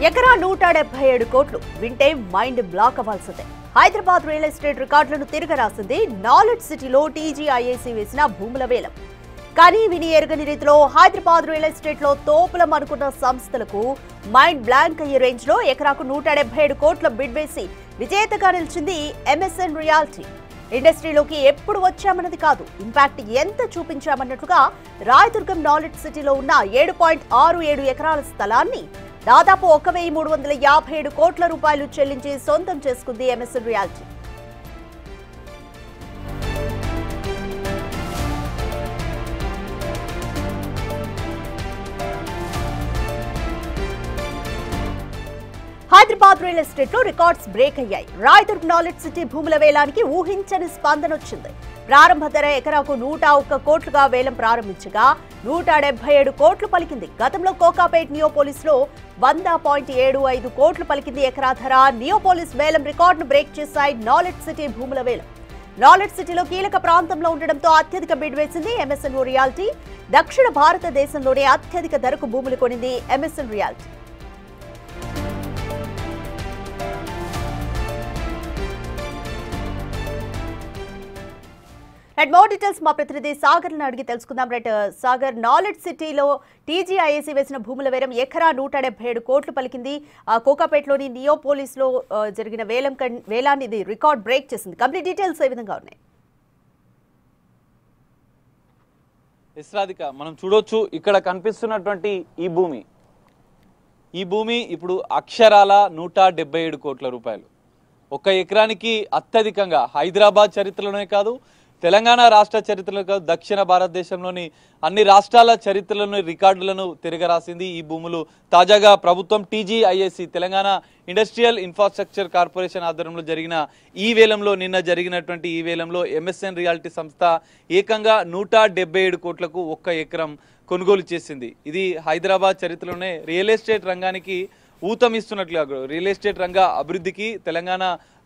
ఎకరా 177 కోట్లు వింటే మైండ్ బ్లాక్ అవ్వాల్సిందే. హైదరాబాద్ రియల్ ఎస్టేట్ రికార్డులను తిరగరాసింది నాలెడ్జ్ సిటీలో టీజీఐఏసీ వేసిన భూముల వేలం. కానీ విని ఎరగని రీతిలో హైదరాబాద్ రియల్ ఎస్టేట్ లో తోపులం అనుకున్న సంస్థలకు మైండ్ బ్లాంక్ అయ్యే రేంజ్ లో ఎకరాకు 177 కోట్ల బిడ్ వేసి విజేతగా నిలిచింది ఎంఎస్ఎన్ రియాలిటీ. ఇండస్ట్రీలోకి ఎప్పుడు వచ్చామన్నది కాదు, ఇంపాక్ట్ ఎంత చూపించామన్నట్లుగా రాయదుర్గం నాలెడ్జ్ సిటీలో ఉన్న 7.67 ఎకరాల స్థలాన్ని దాదాపు 1,357 కోట్ల రూపాయలు చెల్లించి సొంతం చేసుకుంది MSN reality. Hyderabad real estate లో రికార్డ్స్ బ్రేక్ అయ్యాయి. రాయదుర్గ్ నాలెడ్జ్ సిటీ భూముల వేలానికి ఊహించని స్పందన వచ్చింది. ప్రారంభ ధర ఎకరాకు 101 కోట్లుగా వేలం ప్రారంభించగా 177 కోట్లు పలికింది. గతంలో కోకాపేట్ నియోపోలిస్ లో 100.75 కోట్లు పలికింది ఎకరా ధర. నియోపోలిస్ వేలం రికార్డును బ్రేక్ చేశాయి నాలెడ్జ్ సిటీ భూముల వేలం. నాలెడ్జ్ సిటీలో కీలక ప్రాంతంలో ఉండడంతో అత్యధిక బిడ్ వేసింది ఎంఎస్ఎన్ రియాలిటీ. దక్షిణ భారతదేశంలోనే అత్యధిక ధరకు భూములు కొనింది MSN realty. Right, more details మా ప్రతినిధి సాగర్ అడిగి తెలుసుకుందాం. రైట్ సాగర్, నాలెడ్జ్ సిటీలో టీజీఐఏసీ వేసిన భూముల వేలం ఎకరా 177 కోట్లు పలికింది. కోకాపేట్లోని నియోపోలిస్ లో జరిగిన వేలాన్ని ఇది రికార్డ్ బ్రేక్ చేసింది. కంప్లీట్ డీటెయిల్స్ ఏ విధంగా ఉన్నాయి? ఇస్రాదిక, మనం చూడొచ్చు ఇక్కడ కనిపిస్తున్నటువంటి ఈ భూమి ఇప్పుడు అక్షరాల 177 కోట్ల రూపాయలు. ఒక ఎకరానికి అత్యధికంగా హైదరాబాద్ చరిత్రలోనే కాదు, తెలంగాణ రాష్ట్ర చరిత్రలో కాదు, దక్షిణ భారతదేశంలోని అన్ని రాష్ట్రాల చరిత్రలోని రికార్డులను తిరగరాసింది ఈ భూములు. తాజాగా ప్రభుత్వం టీజీఐఏసీ తెలంగాణ ఇండస్ట్రియల్ ఇన్ఫ్రాస్ట్రక్చర్ కార్పొరేషన్ ఆధ్వర్యంలో జరిగిన ఈ వేలంలో జరిగినటువంటి ఈ వేలంలో ఎంఎస్ఎన్ రియాలిటీ సంస్థ ఏకంగా 177 కోట్లకు ఒక్క ఎకరం కొనుగోలు చేసింది. ఇది హైదరాబాద్ చరిత్రలోనే రియల్ ఎస్టేట్ రంగానికి ఊతమిస్తున్నట్లుగా, రియల్ ఎస్టేట్ రంగ అభివృద్ధికి, తెలంగాణ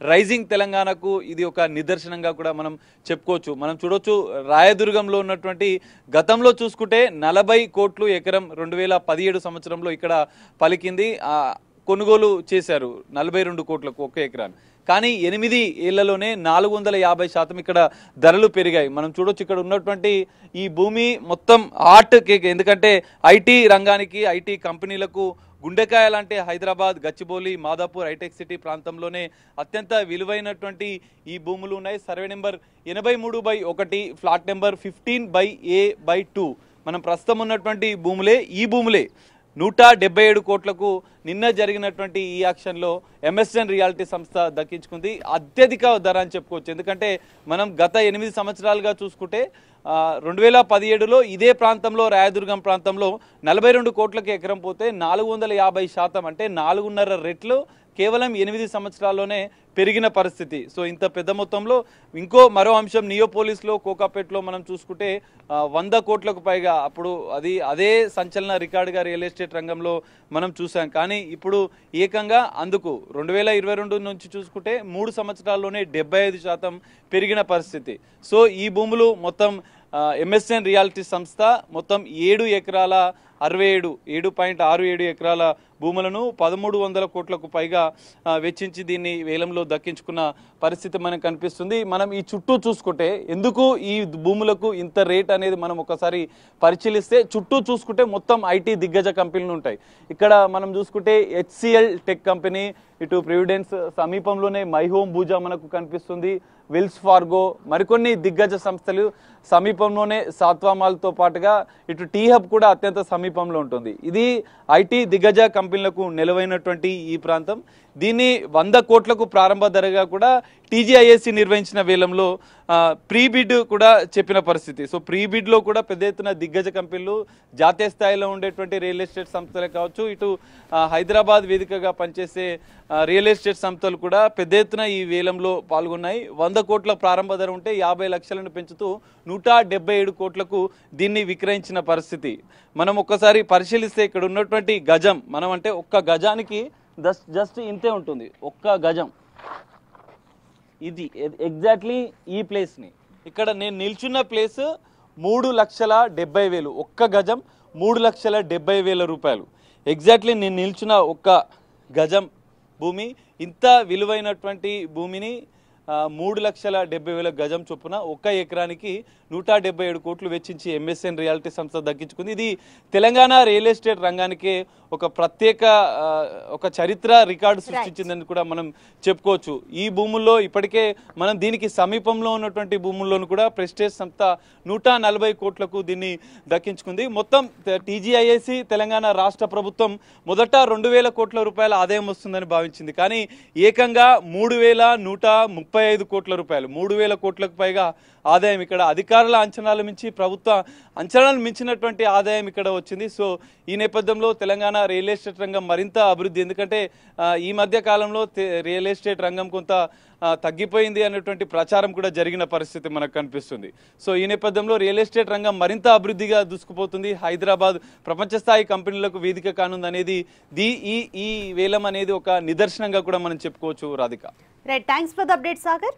రైజింగ్ తెలంగాణకు ఇది ఒక నిదర్శనంగా కూడా మనం చెప్పుకోవచ్చు. మనం చూడొచ్చు, రాయదుర్గంలో ఉన్నటువంటి గతంలో చూసుకుంటే 40 కోట్లు ఎకరం 2017 సంవత్సరంలో ఇక్కడ పలికింది. కొనుగోలు చేశారు 42 కోట్లకు ఒక్క ఎకరాన్ని. కానీ 8 ఏళ్లలోనే 450% ఇక్కడ ధరలు పెరిగాయి. మనం చూడొచ్చు ఇక్కడ ఉన్నటువంటి ఈ భూమి మొత్తం హాట్ కేక్. ఎందుకంటే ఐటీ రంగానికి, ఐటీ కంపెనీలకు గుండెకాయ లాంటి హైదరాబాద్, గచ్చిబౌలి, మాదాపూర్, హైటెక్ సిటీ ప్రాంతంలోనే అత్యంత విలువైనటువంటి ఈ భూములు ఉన్నాయి. Survey number 83/1, flat number 15/A/2. మనం ప్రస్తుతం ఉన్నటువంటి ఈ భూములే 177 కోట్లకు నిన్న జరిగినటువంటి ఈ యాక్షన్లో ఎంఎస్ఎన్ రియాలిటీ సంస్థ దక్కించుకుంది. అత్యధిక ధర అని చెప్పుకోవచ్చు. ఎందుకంటే మనం గత 8 సంవత్సరాలుగా చూసుకుంటే 2017లో ఇదే ప్రాంతంలో, రాయదుర్గం ప్రాంతంలో 42 కోట్లకి ఎకరం పోతే 450% అంటే 4.5 రెట్లు కేవలం 8 సంవత్సరాల్లోనే పెరిగిన పరిస్థితి. సో ఇంత పెద్ద మొత్తంలో మరో అంశం, నియోపోలిస్లో, కోకాపేట్లో మనం చూసుకుంటే 100 కోట్లకు పైగా అప్పుడు అదే సంచలన రికార్డుగా రియల్ ఎస్టేట్ రంగంలో మనం చూసాం. కానీ ఇప్పుడు ఏకంగా అందుకు 2022 నుంచి చూసుకుంటే 3 సంవత్సరాల్లోనే 75% పెరిగిన పరిస్థితి. సో ఈ భూములు మొత్తం ఎంఎస్ఎన్ రియాలిటీ సంస్థ మొత్తం 7.67 ఎకరాల భూములను 1,300 కోట్లకు పైగా వెచ్చించి దీన్ని వేలంలో దక్కించుకున్న పరిస్థితి మనకు కనిపిస్తుంది. మనం ఈ చుట్టూ చూసుకుంటే ఎందుకు ఈ భూములకు ఇంత రేట్ అనేది మనం ఒకసారి పరిశీలిస్తే, చుట్టూ చూసుకుంటే మొత్తం ఐటీ దిగ్గజ కంపెనీలు ఉంటాయి. ఇక్కడ మనం చూసుకుంటే హెచ్సిఎల్ టెక్ కంపెనీ, ఇటు ప్రివిడెన్స్, సమీపంలోనే మై హోమ్ భూజా మనకు కనిపిస్తుంది, వెల్స్ ఫార్గో, మరికొన్ని దిగ్గజ సంస్థలు సమీపంలోనే, సాత్వామాల్తో పాటుగా ఇటు టీ హబ్ కూడా అత్యంత సమీపంలో ఉంటుంది. ఇది ఐటీ దిగ్గజ కంపెనీలకు నిలవైనటువంటి ఈ ప్రాంతం. దీన్ని 100 కోట్లకు ప్రారంభ ధరగా కూడా టీజీఐఏసీ నిర్వహించిన వేలంలో ప్రీ బిడ్ కూడా చెప్పిన పరిస్థితి. సో ప్రీ బిడ్లో కూడా పెద్ద ఎత్తున దిగ్గజ కంపెనీలు, జాతీయ స్థాయిలో ఉండేటువంటి రియల్ ఎస్టేట్ సంస్థలే కావచ్చు, ఇటు హైదరాబాద్ వేదికగా పనిచేసే రియల్ ఎస్టేట్ సంస్థలు కూడా పెద్ద ఎత్తున ఈ వేలంలో పాల్గొన్నాయి. 100 కోట్ల ప్రారంభ ధర ఉంటే 50 లక్షలను పెంచుతూ 177 కోట్లకు దీన్ని విక్రయించిన పరిస్థితి. మనం ఒక్కసారి పరిశీలిస్తే ఇక్కడ ఉన్నటువంటి గజం, మనం అంటే ఒక్క గజానికి జస్ట్ ఇంతే ఉంటుంది. ఒక్క గజం ఇది ఎగ్జాక్ట్లీ ఈ ప్లేస్ని, ఇక్కడ నేను నిల్చున్న ప్లేస్ 3,70,000, ఒక్క గజం 3,70,000 రూపాయలు. ఎగ్జాక్ట్లీ నేను నిల్చున్న ఒక్క గజం భూమి. ఇంత విలువైనటువంటి భూమిని 3,70,000 గజం చొప్పున 1 ఎకరానికి 177 కోట్లు వెచ్చించి MSN రియాలిటీ సంస్థ దక్కించుకుంది. ఇది తెలంగాణ రియల్ ఎస్టేట్ రంగానికి ఒక ప్రత్యేక ఒక చరిత్ర రికార్డు సృష్టించిందని కూడా మనం చెప్పుకోవచ్చు. ఈ భూముల్లో ఇప్పటికే మనం దీనికి సమీపంలో ఉన్నటువంటి భూముల్లోనూ కూడా ప్రెస్టేజ్ సంస్థ 140 కోట్లకు దీన్ని దక్కించుకుంది. మొత్తం TGIAC తెలంగాణ రాష్ట్ర ప్రభుత్వం మొదట 2,000 కోట్ల రూపాయల ఆదాయం వస్తుందని భావించింది. కానీ ఏకంగా 3,135 కోట్ల రూపాయలు, 3,000 కోట్లకు పైగా ఆదాయం ఇక్కడ అధికారుల అంచనాల మించి, ప్రభుత్వ అంచనాలను మించినటువంటి ఆదాయం ఇక్కడ వచ్చింది. సో ఈ నేపథ్యంలో తెలంగాణ రియల్ ఎస్టేట్ రంగం మరింత అభివృద్ధి, ఎందుకంటే ఈ మధ్య కాలంలో రియల్ ఎస్టేట్ రంగం కొంత తగ్గిపోయింది అనేటువంటి ప్రచారం కూడా జరిగిన పరిస్థితి మనకు కనిపిస్తుంది. సో ఈ నేపథ్యంలో రియల్ ఎస్టేట్ రంగం మరింత అభివృద్ధిగా దూసుకుపోతుంది. హైదరాబాద్ ప్రపంచ స్థాయి కంపెనీలకు వేదిక కానుంది అనేది ఈ వేలం అనేది ఒక నిదర్శనంగా కూడా మనం చెప్పుకోవచ్చు. Radhika, right, thanks for the update Sagar.